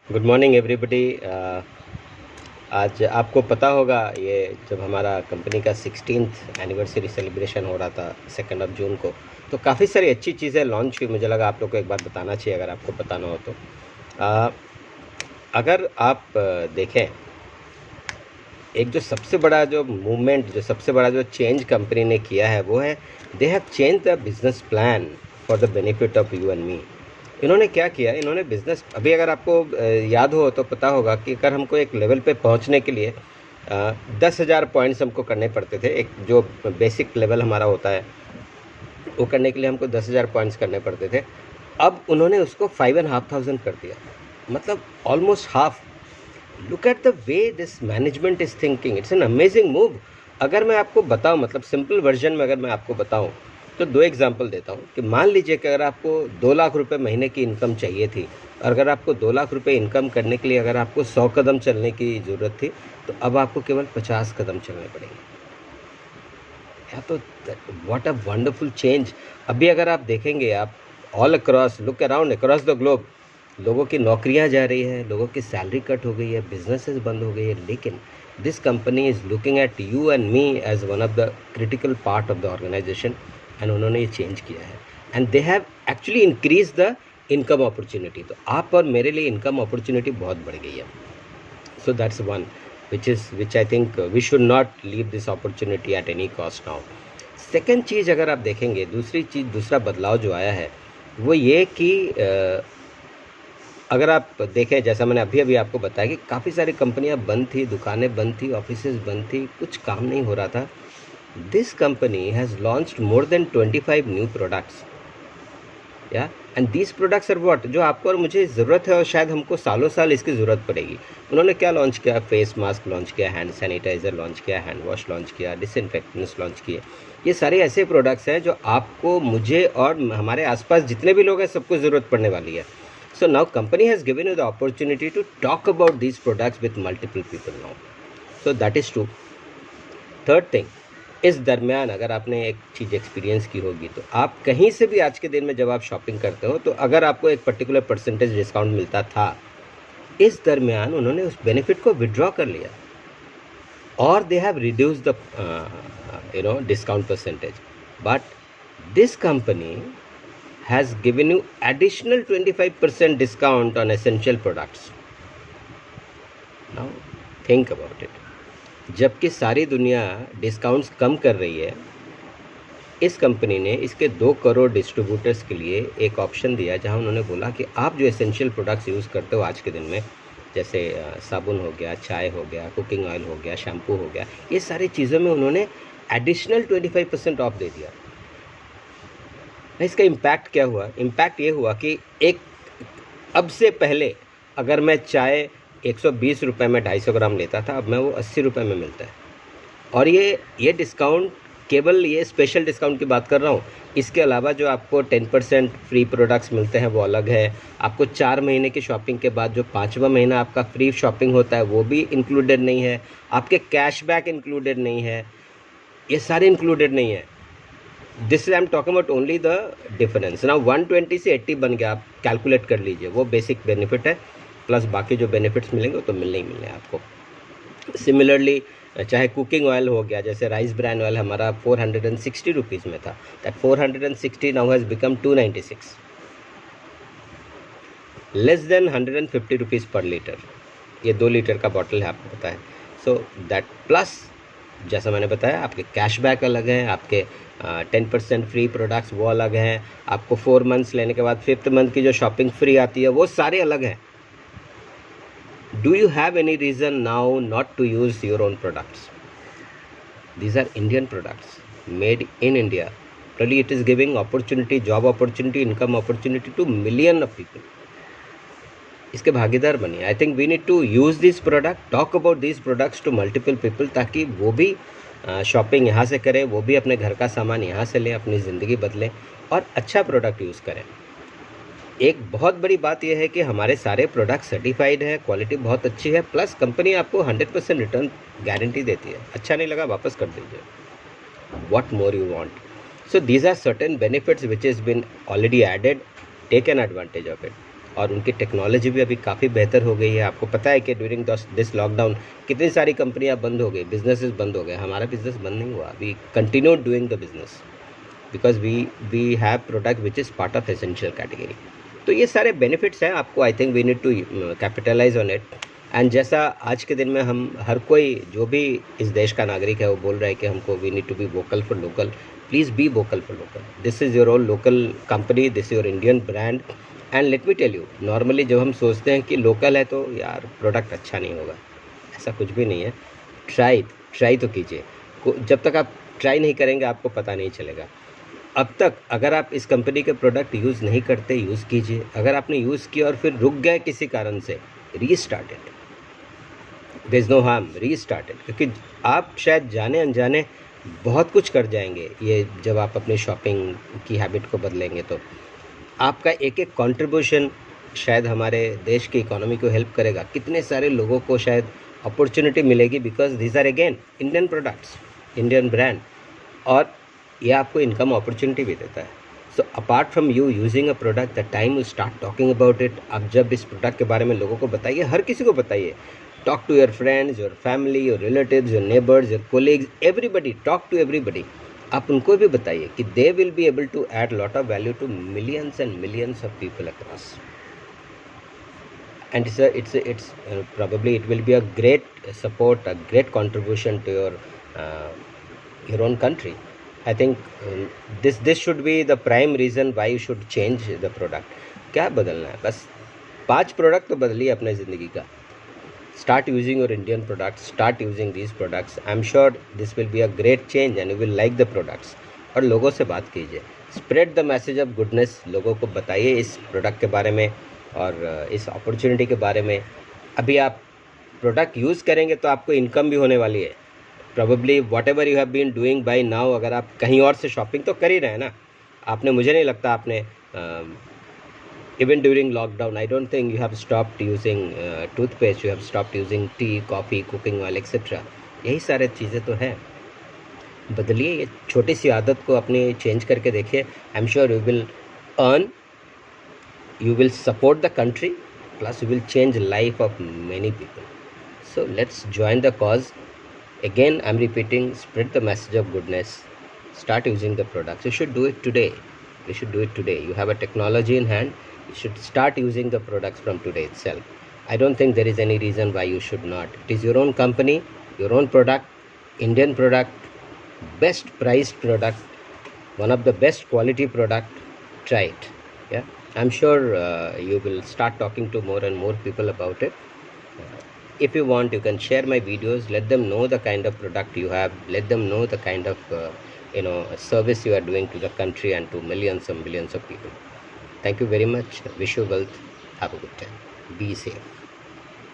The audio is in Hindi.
Good morning everybody. आज आपको पता होगा ये जब हमारा कंपनी का 16th एनिवर्सरी सेलिब्रेशन हो रहा था 2 जून को, तो काफ़ी सारी अच्छी चीज़ें लॉन्च हुई। मुझे लगा आप लोग को एक बार बताना चाहिए अगर आपको पता ना हो तो। अगर आप देखें, एक जो सबसे बड़ा जो मूवमेंट, जो सबसे बड़ा जो चेंज कंपनी ने किया है वो है they have change the business plan for the benefit of you and मी। इन्होंने क्या किया, इन्होंने बिज़नेस, अभी अगर आपको याद हो तो पता होगा कि अगर हमको एक लेवल पे पहुंचने के लिए 10,000 पॉइंट्स हमको करने पड़ते थे। एक जो बेसिक लेवल हमारा होता है वो करने के लिए हमको 10,000 पॉइंट्स करने पड़ते थे। अब उन्होंने उसको 5,500 कर दिया, मतलब almost half. Look at the way this management is thinking, it's an amazing move. अगर मैं आपको बताऊं, मतलब सिंपल वर्जन में अगर मैं आपको बताऊं तो 2 एग्जांपल देता हूं कि मान लीजिए कि अगर आपको 2 लाख रुपए महीने की इनकम चाहिए थी, और अगर आपको 2 लाख रुपए इनकम करने के लिए अगर आपको 100 कदम चलने की ज़रूरत थी, तो अब आपको केवल 50 कदम चलने पड़ेंगे। या तो व्हाट अ वंडरफुल चेंज। अभी अगर आप देखेंगे, आप all across, look around across the globe, लोगों की नौकरियां जा रही है, लोगों की सैलरी कट हो गई है, बिजनेसेस बंद हो गई है, लेकिन this company is looking at you and me as one of the critical part of the organization, and उन्होंने ये चेंज किया है and they have actually increase the income opportunity. तो आप और मेरे लिए इनकम अपॉर्चुनिटी बहुत बढ़ गई है। So that's one which I think we should not leave this opportunity at any cost now. Second चीज़ अगर आप देखेंगे, दूसरी चीज़, दूसरा बदलाव जो आया है वो ये कि अगर आप देखें, जैसा मैंने अभी अभी आपको बताया कि काफ़ी सारी कंपनियां बंद थी, दुकानें बंद थी, ऑफिसेज बंद थी, कुछ काम नहीं हो रहा था। This company has launched more than 25 new products, या and these products are what, जो आपको और मुझे ज़रूरत है और शायद हमको सालों साल इसकी ज़रूरत पड़ेगी। उन्होंने क्या लॉन्च किया? फेस मास्क लॉन्च किया, हैंड सैनिटाइज़र लॉन्च किया, हैंड वॉश लॉन्च किया, डिसइंफेक्टेंट्स लॉन्च किए। ये सारे ऐसे प्रोडक्ट्स हैं जो आपको, मुझे और हमारे आसपास जितने भी लोग हैं सबको ज़रूरत पड़ने वाली है। So now company has given you the opportunity to talk about these products with multiple people now, so that is true. Third thing, इस दरमियान अगर आपने एक चीज़ एक्सपीरियंस की होगी तो आप कहीं से भी आज के दिन में जब आप शॉपिंग करते हो तो अगर आपको एक पर्टिकुलर परसेंटेज डिस्काउंट मिलता था, इस दरमियान उन्होंने उस बेनिफिट को विड्रॉ कर लिया और they have reduce the discount percentage. But this company has given you additional 25% discount on essential products. Now think about it. जबकि सारी दुनिया डिस्काउंट्स कम कर रही है, इस कंपनी ने इसके 2 करोड़ डिस्ट्रीब्यूटर्स के लिए एक ऑप्शन दिया जहां उन्होंने बोला कि आप जो एसेंशियल प्रोडक्ट्स यूज़ करते हो आज के दिन में, जैसे साबुन हो गया, चाय हो गया, कुकिंग ऑयल हो गया, शैम्पू हो गया, ये सारी चीज़ों में उन्होंने एडिशनल 25% ऑफ दे दिया। इसका इम्पैक्ट क्या हुआ? इम्पैक्ट ये हुआ कि एक, अब से पहले अगर मैं चाय 120 रुपये में 250 ग्राम लेता था, अब मैं वो 80 रुपये में मिलता है। और ये डिस्काउंट, केवल ये स्पेशल डिस्काउंट की बात कर रहा हूँ। इसके अलावा जो आपको 10% फ्री प्रोडक्ट्स मिलते हैं वो अलग है। आपको 4 महीने की शॉपिंग के बाद जो 5वां महीना आपका फ्री शॉपिंग होता है वो भी इंक्लूडेड नहीं है। आपके कैशबैक इंक्लूडेड नहीं है, ये सारे इंक्लूडेड नहीं है। This I am talking about only the difference. ना 120 से 80 बन गया, आप कैलकुलेट कर लीजिए, वो बेसिक बेनिफिट है, प्लस बाकी जो बेनिफिट्स मिलेंगे वो तो मिलने ही मिलने हैं आपको। सिमिलरली चाहे कुकिंग ऑयल हो गया, जैसे राइस ब्रांड ऑयल हमारा 460 रुपीज़ में था, that 460 now has become 296, less than 150 rupees पर लीटर। ये 2 लीटर का बॉटल है, आपको पता है। सो दैट प्लस, जैसा मैंने बताया, आपके कैशबैक अलग हैं, आपके 10% फ्री प्रोडक्ट्स वो अलग हैं, आपको 4 मंथ्स लेने के बाद 5th मंथ की जो शॉपिंग फ्री आती है वो सारे अलग हैं। Do you have any reason now not to use your own products? These are Indian products made in India. Really, it is giving opportunity, job opportunity, income opportunity to million of people. इसके भागीदार बनिए। I think we need to use this product, talk about this products to multiple people, ताकि वो भी शॉपिंग यहाँ से करें, वो भी अपने घर का सामान यहाँ से लें, अपनी ज़िंदगी बदलें और अच्छा प्रोडक्ट यूज़ करें। एक बहुत बड़ी बात यह है कि हमारे सारे प्रोडक्ट सर्टिफाइड है, क्वालिटी बहुत अच्छी है, प्लस कंपनी आपको 100% रिटर्न गारंटी देती है। अच्छा नहीं लगा वापस कर दीजिए, what more you want. So these are certain benefits which is been already added, taken advantage of it. और उनकी टेक्नोलॉजी भी अभी काफ़ी बेहतर हो गई है। आपको पता है कि ड्यूरिंग दिस लॉकडाउन कितनी सारी कंपनियां बंद हो गई, बिजनेसेस बंद हो गए। हमारा बिजनेस बंद नहीं हुआ, we continue doing the business because we have product which is part of essential category. तो ये सारे बेनिफिट्स हैं, आपको I think we need to capitalize on it. And जैसा आज के दिन में हम हर कोई जो भी इस देश का नागरिक है वो बोल रहा है कि हमको we need to be vocal for local, please be vocal for local. This is your own local company, this is your Indian brand. And let me tell you, normally जब हम सोचते हैं कि लोकल है तो यार प्रोडक्ट अच्छा नहीं होगा, ऐसा कुछ भी नहीं है। ट्राई तो कीजिए। जब तक आप ट्राई नहीं करेंगे आपको पता नहीं चलेगा। अब तक अगर आप इस कंपनी के प्रोडक्ट यूज़ नहीं करते, यूज़ कीजिए। अगर आपने यूज़ किया और फिर रुक गए किसी कारण से, restart it, there is no harm, restart it. क्योंकि आप शायद जाने अनजाने बहुत कुछ कर जाएंगे ये जब आप अपनी शॉपिंग की हैबिट को बदलेंगे। तो आपका एक एक कंट्रीब्यूशन शायद हमारे देश की इकोनॉमी को हेल्प करेगा। कितने सारे लोगों को शायद अपॉर्चुनिटी मिलेगी because these are again Indian products, Indian brand, और ये आपको इनकम अपॉर्चुनिटी भी देता है। So apart from you using a product, the time you start talking about it, आप जब इस प्रोडक्ट के बारे में लोगों को बताइए, हर किसी को बताइए। Talk to your friends, your family, your relatives, your neighbours, your colleagues, everybody, talk to everybody. आप उनको भी बताइए कि they will be able to add lot of value to millions and millions of people across. And it's probably it will be a great support, a great contribution to your own country. I think this should be the prime reason why you should change the product. क्या बदलना है? बस 5 प्रोडक्ट तो बदलिए अपने ज़िंदगी का। Start using your Indian products, start using these products. I'm sure this will be a great change and you will like the products. और लोगों से बात कीजिए, spread the message of goodness, लोगों को बताइए इस प्रोडक्ट के बारे में और इस अपॉर्चुनिटी के बारे में। अभी आप प्रोडक्ट यूज़ करेंगे तो आपको इनकम भी होने वाली है। Probably whatever you have been doing by now, अगर आप कहीं और से शॉपिंग तो कर ही रहे हैं ना आपने, मुझे नहीं लगता आपने even during lockdown, I don't think you have stopped using toothpaste, you have stopped using T, coffee, cooking oil etcetera. यही सारे चीज़ें तो हैं। बदलिए ये छोटी सी आदत को अपनी चेंज करके देखिए। I am sure you will earn, you will support the country, plus you will change life of many people. So let's join the cause. Again I'm repeating, spread the message of goodness, start using the products. You should do it today. You should do it today. You have a technology in hand, you should start using the products from today itself. I don't think there is any reason why you should not. It is your own company, your own product, Indian product, best priced product, one of the best quality product. Try it. Yeah, I'm sure you will start talking to more and more people about it. If you want, you can share my videos, let them know the kind of product you have, let them know the kind of service you are doing to the country and to millions and millions of people. Thank you very much. Wish you wealth. Have a good time. Be safe.